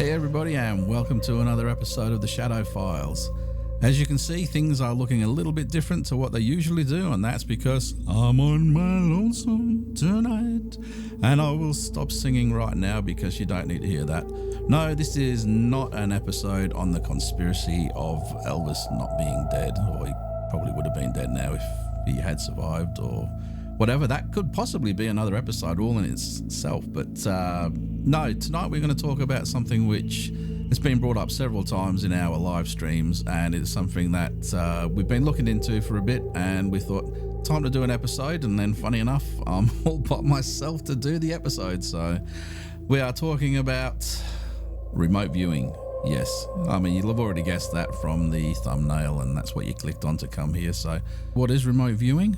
Hey everybody, and welcome to another episode of the Shadow Files. As you can see, things are looking a little bit different to what they usually do, and that's because I'm on my lonesome tonight. And I will stop singing right now because you don't need to hear that. No, this is not an episode on the conspiracy of Elvis not being dead, or he probably would have been dead now if he had survived, or whatever. That could possibly be another episode all in itself. But no, tonight we're going to talk about something which has been brought up several times in our live streams, and it's something that we've been looking into for a bit, and we thought, time to do an episode. And then funny enough, I'm all by myself to do the episode. So we are talking about remote viewing. Yes, I mean, you'll have already guessed that from the thumbnail, and that's what you clicked on to come here. So what is remote viewing?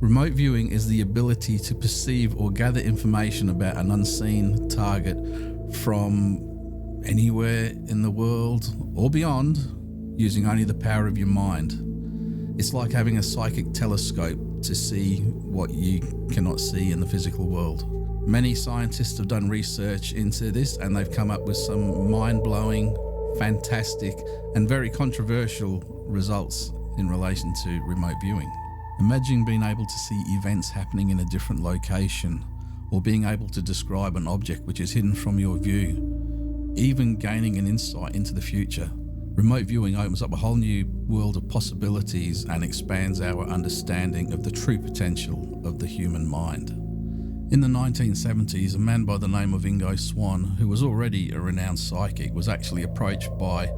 Remote viewing is the ability to perceive or gather information about an unseen target from anywhere in the world or beyond using only the power of your mind. It's like having a psychic telescope to see what you cannot see in the physical world. Many scientists have done research into this, and they've come up with some mind-blowing, fantastic, and very controversial results in relation to remote viewing. Imagine being able to see events happening in a different location, or being able to describe an object which is hidden from your view, even gaining an insight into the future. Remote viewing opens up a whole new world of possibilities and expands our understanding of the true potential of the human mind. In the 1970s, a man by the name of Ingo Swann, who was already a renowned psychic, was actually approached by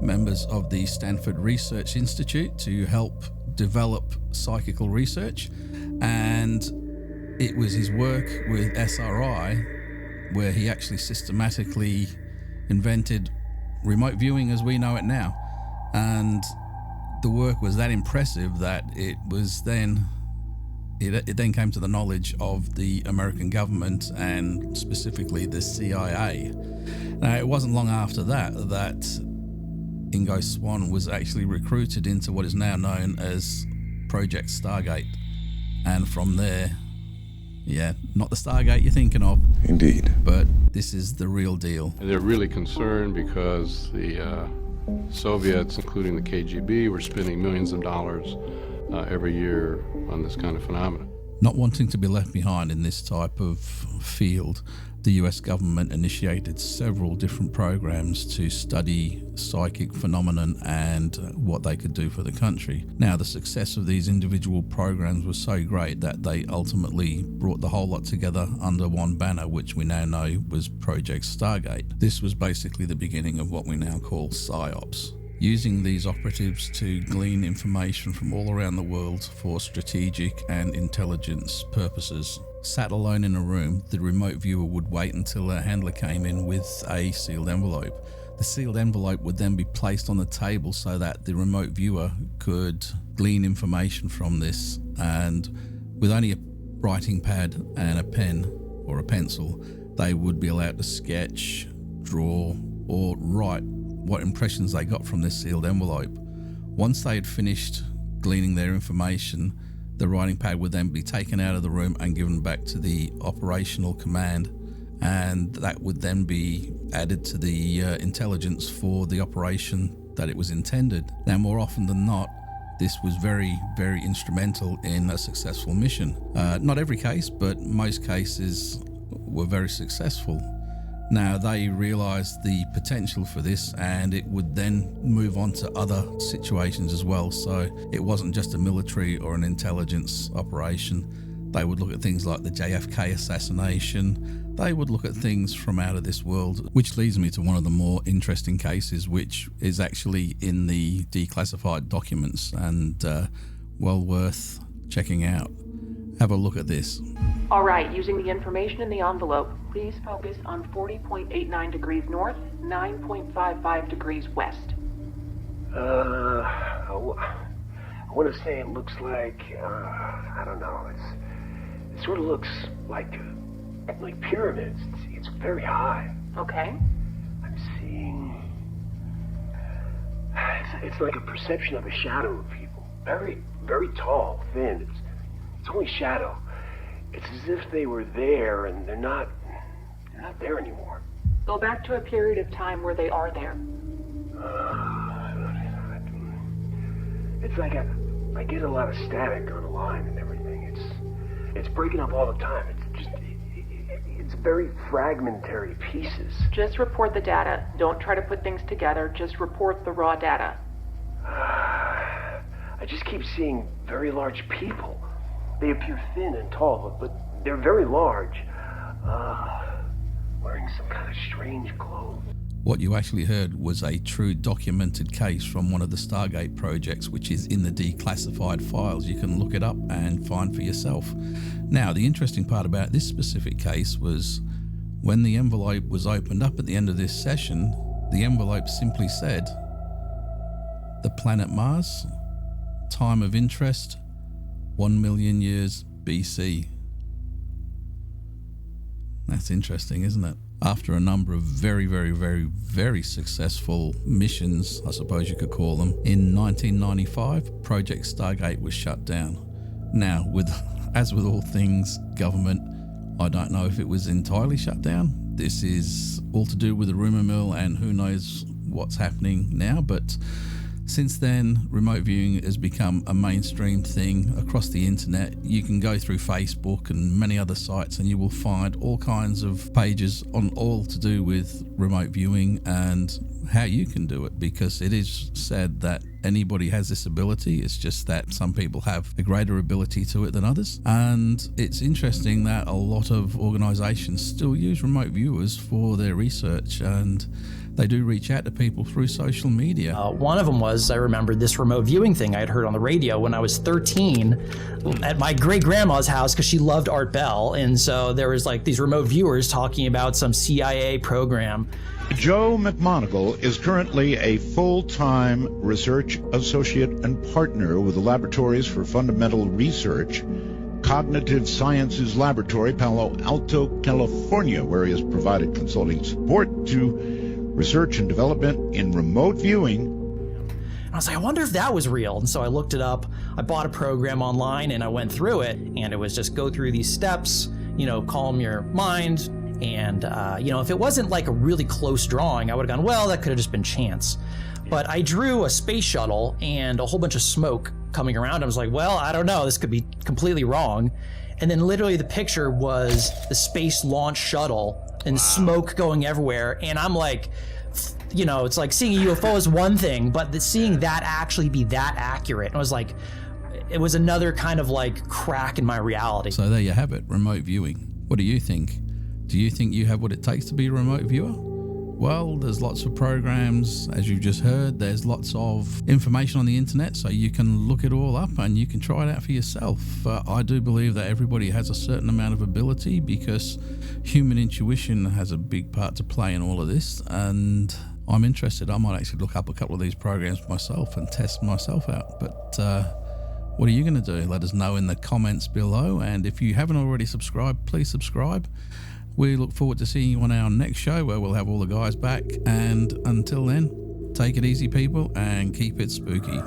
members of the Stanford Research Institute to help develop psychical research, and it was his work with SRI where he actually systematically invented remote viewing as we know it now. And the work was that impressive that it then came to the knowledge of the American government, and specifically the CIA. Now, it wasn't long after that Ingo Swann was actually recruited into what is now known as Project Stargate. And from there, not the Stargate you're thinking of. Indeed. But this is the real deal. And they're really concerned because the Soviets, including the KGB, were spending millions of dollars every year on this kind of phenomenon. Not wanting to be left behind in this type of field, the US government initiated several different programs to study psychic phenomenon and what they could do for the country. Now, the success of these individual programs was so great that they ultimately brought the whole lot together under one banner, which we now know was Project Stargate. This was basically the beginning of what we now call PSYOPs. Using these operatives to glean information from all around the world for strategic and intelligence purposes. Sat alone in a room, the remote viewer would wait until a handler came in with a sealed envelope. The sealed envelope would then be placed on the table so that the remote viewer could glean information from this, and with only a writing pad and a pen or a pencil, they would be allowed to sketch, draw, or write what impressions they got from this sealed envelope. Once they had finished gleaning their information, the writing pad would then be taken out of the room and given back to the operational command, and that would then be added to the intelligence for the operation that it was intended. Now, more often than not, this was very, very instrumental in a successful mission. Not every case, but most cases were very successful. Now, they realised the potential for this, and it would then move on to other situations as well. So it wasn't just a military or an intelligence operation. They would look at things like the JFK assassination. They would look at things from out of this world, which leads me to one of the more interesting cases, which is actually in the declassified documents and well worth checking out. Have a look at this. All right, using the information in the envelope, please focus on 40.89 degrees north, 9.55 degrees west. I want to say it looks like, I don't know, it sort of looks like pyramids. It's very high. Okay. I'm seeing, it's like a perception of a shadow of people. Very, very tall, thin. It's only shadow. It's as if they were there and they're not there anymore. Go back to a period of time where they are there. It's like I get a lot of static on the line and everything. It's breaking up all the time. It's very fragmentary pieces. Just report the data. Don't try to put things together. Just report the raw data. I just keep seeing very large people. They appear thin and tall, but they're very large. Wearing some kind of strange clothes. What you actually heard was a true documented case from one of the Stargate projects, which is in the declassified files. You can look it up and find for yourself. Now, the interesting part about this specific case was when the envelope was opened up at the end of this session, the envelope simply said, "The planet Mars, time of interest, 1 million years BC." That's interesting, isn't it? After a number of very, very, very, very successful missions, I suppose you could call them, in 1995, Project Stargate was shut down. Now, as with all things government, I don't know if it was entirely shut down. This is all to do with the rumour mill and who knows what's happening now, but since then, remote viewing has become a mainstream thing across the internet. You can go through Facebook and many other sites and you will find all kinds of pages on all to do with remote viewing and how you can do it, because it is said that anybody has this ability. It's just that some people have a greater ability to it than others. And it's interesting that a lot of organizations still use remote viewers for their research, and they do reach out to people through social media. One of them was, I remember this remote viewing thing I had heard on the radio when I was 13 at my great-grandma's house, because she loved Art Bell. And so there was like these remote viewers talking about some CIA program. Joe McMonagle is currently a full-time research associate and partner with the Laboratories for Fundamental Research, Cognitive Sciences Laboratory, Palo Alto, California, where he has provided consulting support to research and development in remote viewing. I was like, I wonder if that was real. And so I looked it up. I bought a program online and I went through it, and it was just go through these steps, calm your mind. And, if it wasn't like a really close drawing, I would have gone, well, that could have just been chance. But I drew a space shuttle and a whole bunch of smoke coming around. I was like, well, I don't know, this could be completely wrong. And then literally the picture was the space launch shuttle and smoke going everywhere. And I'm like, it's like seeing a UFO is one thing, but seeing that actually be that accurate, and I was like, it was another kind of like crack in my reality. So there you have it, remote viewing. What do you think? Do you think you have what it takes to be a remote viewer? Well, there's lots of programs, as you've just heard. There's lots of information on the internet, so you can look it all up and you can try it out for yourself. I do believe that everybody has a certain amount of ability, because human intuition has a big part to play in all of this, and I'm interested. I might actually look up a couple of these programs myself and test myself out. But what are you going to do? Let us know in the comments below, and if you haven't already subscribed, please subscribe. We look forward to seeing you on our next show, where we'll have all the guys back. And until then, take it easy, people, and keep it spooky.